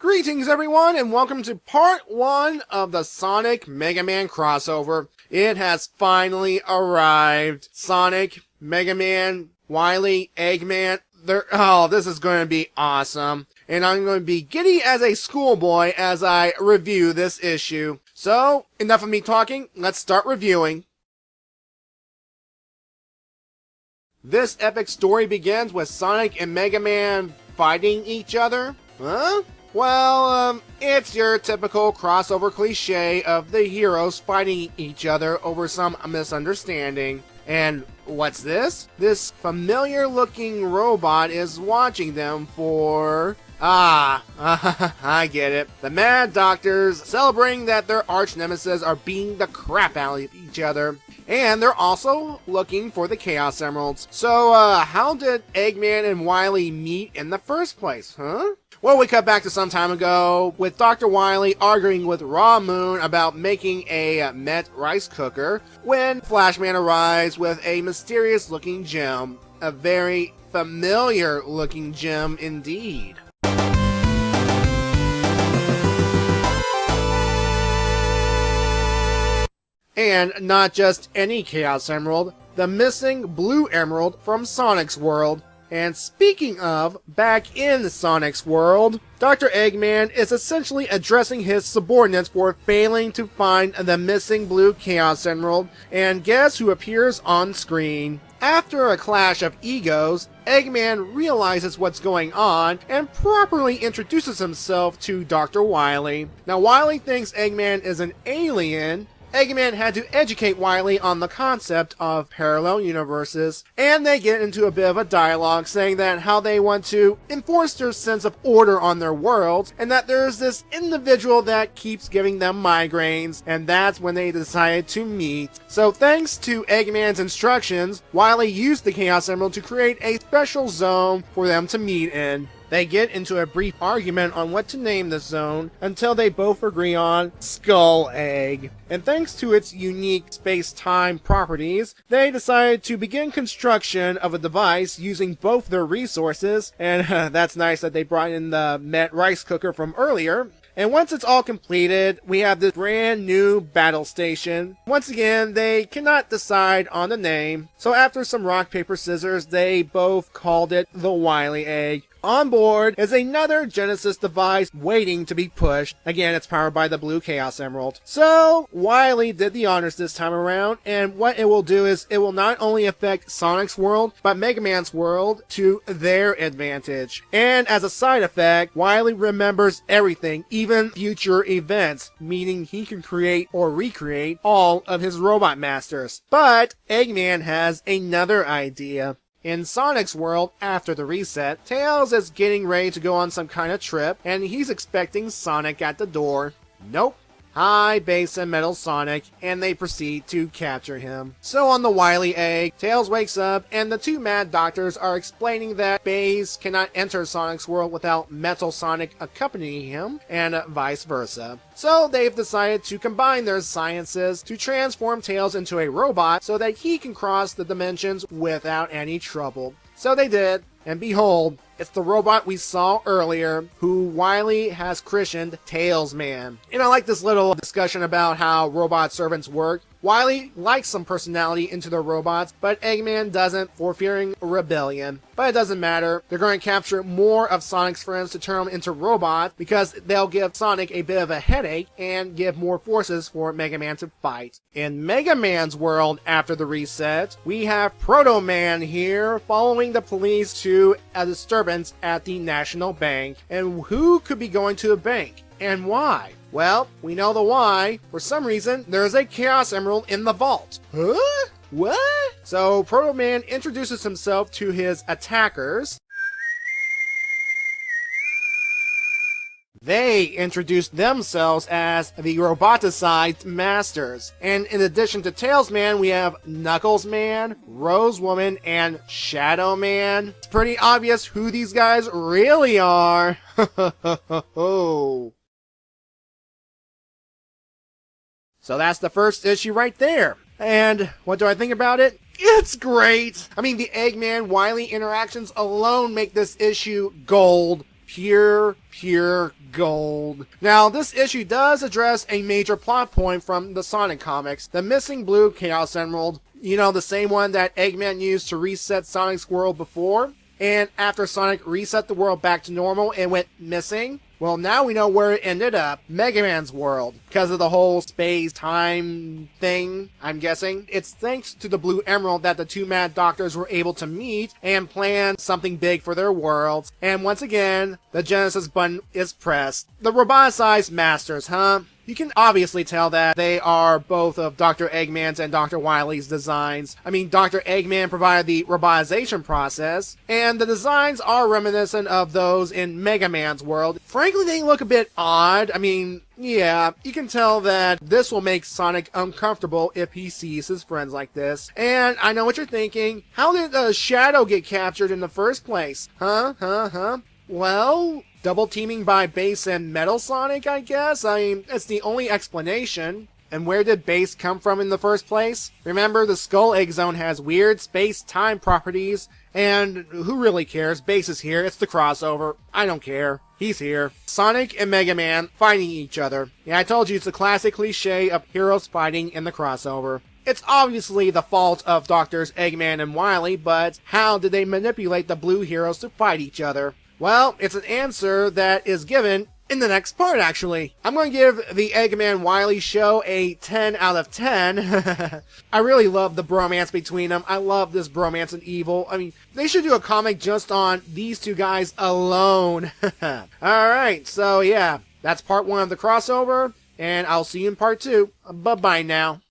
Greetings everyone, and welcome to part 1 of the Sonic Mega Man crossover. It has finally arrived. Sonic, Mega Man, Wily, Eggman, this is going to be awesome. And I'm going to be giddy as a schoolboy as I review this issue. So, enough of me talking, let's start reviewing. This epic story begins with Sonic and Mega Man fighting each other? Huh? Well, it's your typical crossover cliche of the heroes fighting each other over some misunderstanding. And what's this? This familiar-looking robot is watching them for... I get it. The Mad Doctors celebrating that their arch-nemesis are beating the crap out of each other. And they're also looking for the Chaos Emeralds. So, how did Eggman and Wily meet in the first place, huh? Well, we cut back to some time ago with Dr. Wily arguing with Raw Moon about making a Met rice cooker when Flashman arrives with a mysterious-looking gem. A very familiar-looking gem indeed. And not just any Chaos Emerald, the missing Blue Emerald from Sonic's world. And speaking of, back in Sonic's world, Dr. Eggman is essentially addressing his subordinates for failing to find the missing Blue Chaos Emerald, and guess who appears on screen? After a clash of egos, Eggman realizes what's going on and properly introduces himself to Dr. Wily. Now, Wily thinks Eggman is an alien. Eggman had to educate Wily on the concept of parallel universes, and they get into a bit of a dialogue saying that how they want to enforce their sense of order on their world, and that there's this individual that keeps giving them migraines, and that's when they decided to meet. So thanks to Eggman's instructions, Wily used the Chaos Emerald to create a special zone for them to meet in. They get into a brief argument on what to name this zone until they both agree on Skull Egg. And thanks to its unique space-time properties, they decided to begin construction of a device using both their resources, and that's nice that they brought in the Met rice cooker from earlier. And once it's all completed, we have this brand new battle station. Once again, they cannot decide on the name, so after some rock, paper, scissors, they both called it the Wily Egg. On board is another Genesis device waiting to be pushed. Again, it's powered by the Blue Chaos Emerald. So, Wily did the honors this time around, and what it will do is it will not only affect Sonic's world, but Mega Man's world to their advantage. And as a side effect, Wily remembers everything, even future events, meaning he can create or recreate all of his robot masters. But Eggman has another idea. In Sonic's world, after the reset, Tails is getting ready to go on some kind of trip, and he's expecting Sonic at the door. Nope. High base and metal Sonic, and they proceed to capture him. So on the Wily Egg, Tails wakes up, and the two Mad Doctors are explaining that Bays cannot enter Sonic's world without Metal Sonic accompanying him, and vice versa. So they've decided to combine their sciences to transform Tails into a robot so that he can cross the dimensions without any trouble. So they did, and behold, it's the robot we saw earlier, who Wily has christened Tails Man. And I like this little discussion about how robot servants work. Wily likes some personality into their robots, but Eggman doesn't, for fearing rebellion. But it doesn't matter. They're going to capture more of Sonic's friends to turn them into robots, because they'll give Sonic a bit of a headache and give more forces for Mega Man to fight. In Mega Man's world, after the reset, we have Proto Man here following the police to a disturbance at the National Bank. And who could be going to the bank? And why? Well, we know the why. For some reason, there's a Chaos Emerald in the vault. Huh? What? So, Proto Man introduces himself to his attackers. They introduce themselves as the Roboticized Masters. And in addition to Tails Man, we have Knuckles Man, Rose Woman, and Shadow Man. It's pretty obvious who these guys really are. So that's the first issue right there. And what do I think about it? It's great! I mean, the Eggman Wily interactions alone make this issue gold. Pure Gold. Now, this issue does address a major plot point from the Sonic comics, the missing blue Chaos Emerald. You know, the same one that Eggman used to reset Sonic's world before? And after Sonic reset the world back to normal, it went missing? Well, now we know where it ended up. Megaman's world. Because of the whole space-time thing, I'm guessing. It's thanks to the Blue Emerald that the two Mad Doctors were able to meet and plan something big for their worlds. And once again, the Genesis button is pressed. The Roboticized Masters, huh? You can obviously tell that they are both of Dr. Eggman's and Dr. Wily's designs. I mean, Dr. Eggman provided the robotization process, and the designs are reminiscent of those in Megaman's world. Frankly, they look a bit odd. I mean, yeah, you can tell that this will make Sonic uncomfortable if he sees his friends like this. And I know what you're thinking. How did Shadow get captured in the first place? Well, double teaming by Base and Metal Sonic, I guess? I mean, it's the only explanation. And where did Base come from in the first place? Remember, the Skull Egg Zone has weird space-time properties, and who really cares? Base is here, it's the crossover. I don't care. He's here. Sonic and Mega Man fighting each other. Yeah, I told you, it's a classic cliche of heroes fighting in the crossover. It's obviously the fault of Doctors Eggman and Wily, but how did they manipulate the blue heroes to fight each other? Well, it's an answer that is given in the next part, actually. I'm going to give the Eggman-Wily show a 10 out of 10. I really love the bromance between them. I love this bromance and evil. I mean, they should do a comic just on these two guys alone. Alright, so yeah, that's part 1 of the crossover, and I'll see you in part 2. Bye-bye now.